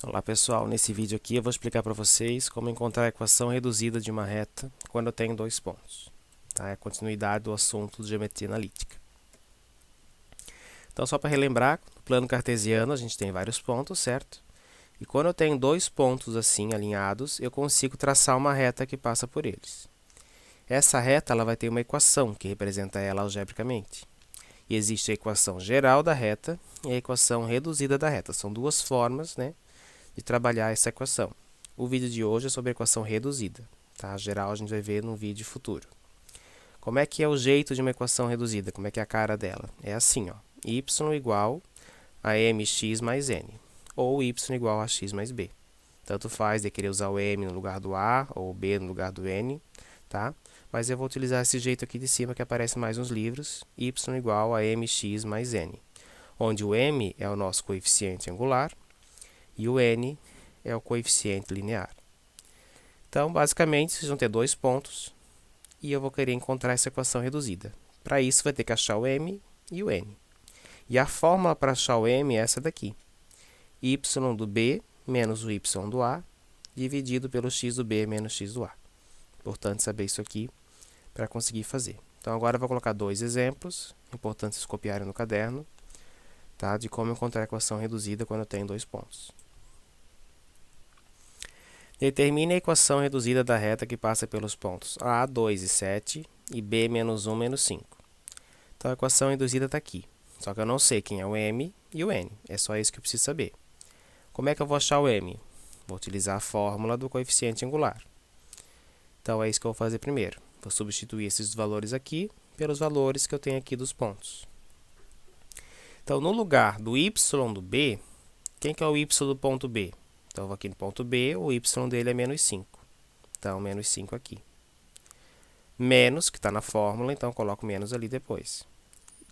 Olá pessoal, nesse vídeo aqui eu vou explicar para vocês como encontrar a equação reduzida de uma reta quando eu tenho dois pontos. Tá? É a continuidade do assunto de geometria analítica. Então só para relembrar, no plano cartesiano a gente tem vários pontos, certo? E quando eu tenho dois pontos assim alinhados, eu consigo traçar uma reta que passa por eles. Essa reta ela vai ter uma equação que representa ela algebricamente. E existe a equação geral da reta e a equação reduzida da reta. São duas formas, né, de trabalhar essa equação. O vídeo de hoje é sobre a equação reduzida. Tá? A geral a gente vai ver no vídeo futuro. Como é que é o jeito de uma equação reduzida? Como é que é a cara dela? É assim, ó, y igual a mx mais n, ou y igual a x mais b. Tanto faz de querer usar o m no lugar do a, ou o b no lugar do n, tá? Mas eu vou utilizar esse jeito aqui de cima que aparece mais nos livros, y igual a mx mais n, onde o m é o nosso coeficiente angular, e o n é o coeficiente linear. Então, basicamente, vocês vão ter dois pontos e eu vou querer encontrar essa equação reduzida. Para isso, vai ter que achar o m e o n. E a fórmula para achar o m é essa daqui. Y do b menos o y do a dividido pelo x do b menos x do a. Importante saber isso aqui para conseguir fazer. Então, agora eu vou colocar dois exemplos, importante vocês copiarem no caderno, tá? De como encontrar a equação reduzida quando eu tenho dois pontos. Determine a equação reduzida da reta que passa pelos pontos A, 2 e 7 e B, menos 1, menos 5. Então, a equação reduzida está aqui. Só que eu não sei quem é o m e o n. É só isso que eu preciso saber. Como é que eu vou achar o m? Vou utilizar a fórmula do coeficiente angular. Então, é isso que eu vou fazer primeiro. Vou substituir esses valores aqui pelos valores que eu tenho aqui dos pontos. Então, no lugar do y do b, quem que é o y do ponto B? Então, eu vou aqui no ponto B, o y dele é menos 5. Então, menos 5 aqui. Menos, que está na fórmula, então eu coloco menos ali depois.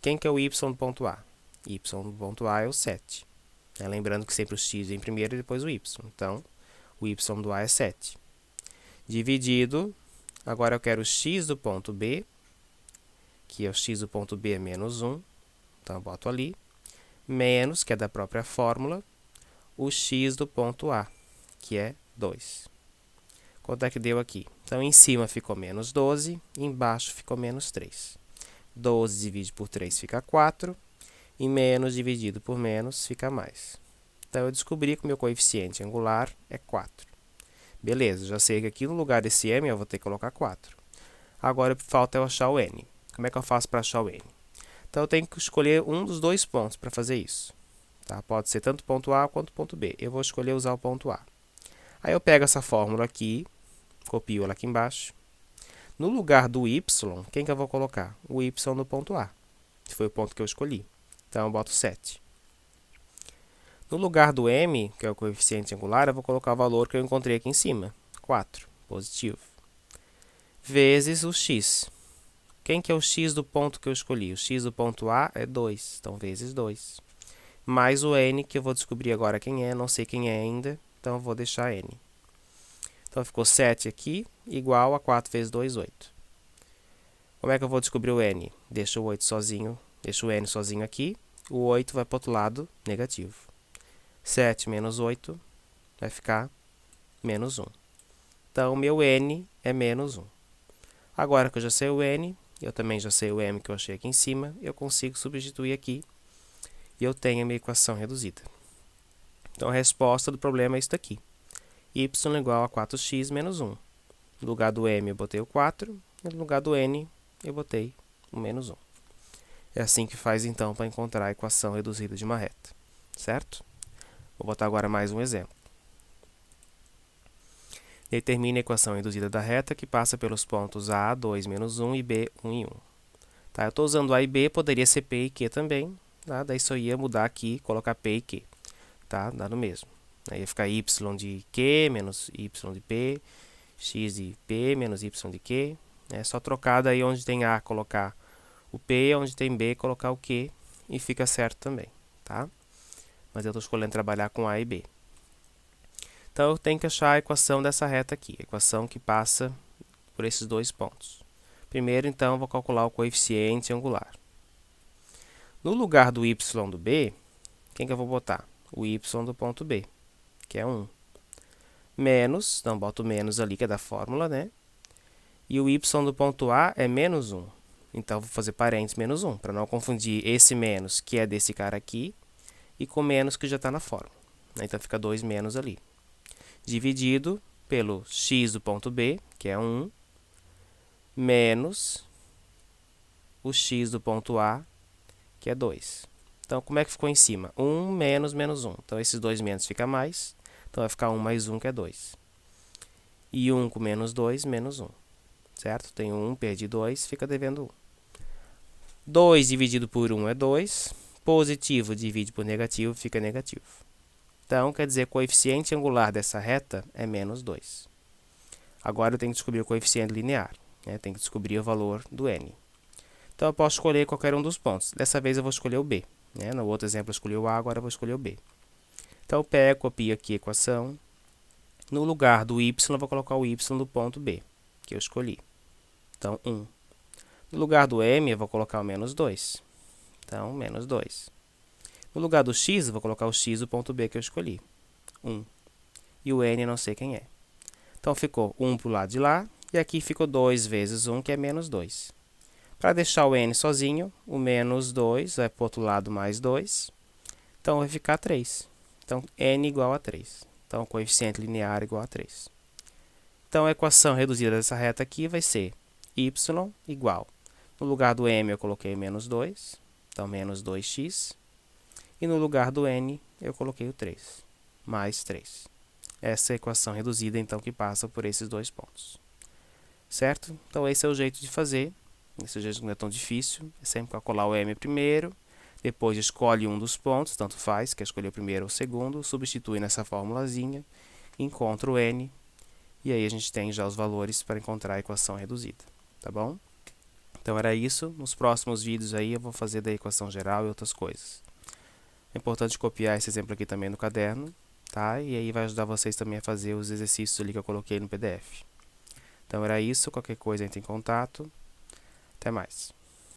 Quem que é o y do ponto A? Y do ponto A é o 7. Lembrando que sempre o x vem primeiro e depois o y. Então, o y do A é 7. Dividido, agora eu quero o x do ponto B, que é o x do ponto B é menos 1. Então, eu boto ali. Menos, que é da própria fórmula, o x do ponto A, que é 2. Quanto é que deu aqui? Então, em cima ficou menos 12, embaixo ficou menos 3. 12 dividido por 3 fica 4, e menos dividido por menos fica mais. Então, eu descobri que o meu coeficiente angular é 4. Beleza, já sei que aqui no lugar desse m eu vou ter que colocar 4. Agora, falta eu achar o n. Como é que eu faço para achar o n? Então, eu tenho que escolher um dos dois pontos para fazer isso. Tá? Pode ser tanto o ponto A quanto o ponto B. Eu vou escolher usar o ponto A. Aí eu pego essa fórmula aqui, copio ela aqui embaixo. No lugar do y, quem que eu vou colocar? O y do ponto A, que foi o ponto que eu escolhi. Então, eu boto 7. No lugar do m, que é o coeficiente angular, eu vou colocar o valor que eu encontrei aqui em cima, 4, positivo. Vezes o x. Quem que é o x do ponto que eu escolhi? O x do ponto A é 2, então vezes 2. Mais o n, que eu vou descobrir agora quem é, não sei quem é ainda, então eu vou deixar n. Então, ficou 7 aqui, igual a 4 vezes 2, 8. Como é que eu vou descobrir o n? Deixo o 8 sozinho, deixo o n sozinho aqui, o 8 vai para o outro lado, negativo. 7 menos 8 vai ficar menos 1. Então, o meu n é menos 1. Agora que eu já sei o n, eu também já sei o m que eu achei aqui em cima, eu consigo substituir aqui e eu tenho a minha equação reduzida. Então, a resposta do problema é isso daqui. Y igual a 4x menos 1. No lugar do m eu botei o 4, e no lugar do n eu botei o menos 1. É assim que faz, então, para encontrar a equação reduzida de uma reta. Certo? Vou botar agora mais um exemplo. Determine a equação reduzida da reta que passa pelos pontos A, 2, menos 1 e B, 1 e 1. Tá? Eu estou usando A e B, poderia ser P e Q também. Tá? Daí só ia mudar aqui, colocar P e Q. Tá? Dá no mesmo. Aí ia ficar y de Q menos y de P, x de P menos y de Q. É só trocar daí onde tem A, colocar o P, onde tem B, colocar o Q, e fica certo também. Tá? Mas eu estou escolhendo trabalhar com A e B. Então, eu tenho que achar a equação dessa reta aqui, a equação que passa por esses dois pontos. Primeiro, então, eu vou calcular o coeficiente angular. No lugar do y do B, quem que eu vou botar? O y do ponto B. que é 1. Menos, então boto o menos ali, que é da fórmula, né? E o y do ponto A é menos 1. Então, vou fazer parênteses menos 1, para não confundir esse menos, que é desse cara aqui, e com menos que já está na fórmula. Então, fica 2 menos ali. Dividido pelo x do ponto B, que é 1, menos o x do ponto A, que é 2. Então, como é que ficou em cima? 1 menos menos 1. Então, esses 2 menos fica mais. Então, vai ficar 1 mais 1, que é 2. E 1 com menos 2, menos 1. Certo? Tenho 1, perdi 2, fica devendo 1. 2 dividido por 1 é 2. Positivo divide por negativo, fica negativo. Então, quer dizer, o coeficiente angular dessa reta é menos 2. Agora, eu tenho que descobrir o coeficiente linear. Né? Tenho que descobrir o valor do n. Então, eu posso escolher qualquer um dos pontos. Dessa vez, eu vou escolher o b. Né? No outro exemplo, eu escolhi o a, agora eu vou escolher o b. Então, eu pego, copio aqui a equação. No lugar do y, eu vou colocar o y do ponto b, que eu escolhi. Então, 1. No lugar do m, eu vou colocar o menos 2. Então, menos 2. No lugar do x, eu vou colocar o x do ponto B que eu escolhi. 1. E o n eu não sei quem é. Então, ficou 1 para o lado de lá. E aqui ficou 2 vezes 1, que é menos 2. Para deixar o n sozinho, o menos 2 vai para o outro lado mais 2. Então, vai ficar 3. Então, n igual a 3. Então, o coeficiente linear igual a 3. Então, a equação reduzida dessa reta aqui vai ser y igual. No lugar do m, eu coloquei menos 2. Então, menos 2x. E no lugar do n, eu coloquei o 3. Mais 3. Essa é a equação reduzida, então, que passa por esses dois pontos. Certo? Então, esse é o jeito de fazer. Esse jeito não é tão difícil. É sempre calcular o m primeiro. Depois, escolhe um dos pontos, tanto faz, quer escolher o primeiro ou o segundo. Substitui nessa formulazinha. Encontra o n. E aí, a gente tem já os valores para encontrar a equação reduzida. Tá bom? Então, era isso. Nos próximos vídeos aí, eu vou fazer da equação geral e outras coisas. É importante copiar esse exemplo aqui também no caderno, tá? E aí vai ajudar vocês também a fazer os exercícios ali que eu coloquei no PDF. Então, era isso. Qualquer coisa, entre em contato. Até mais.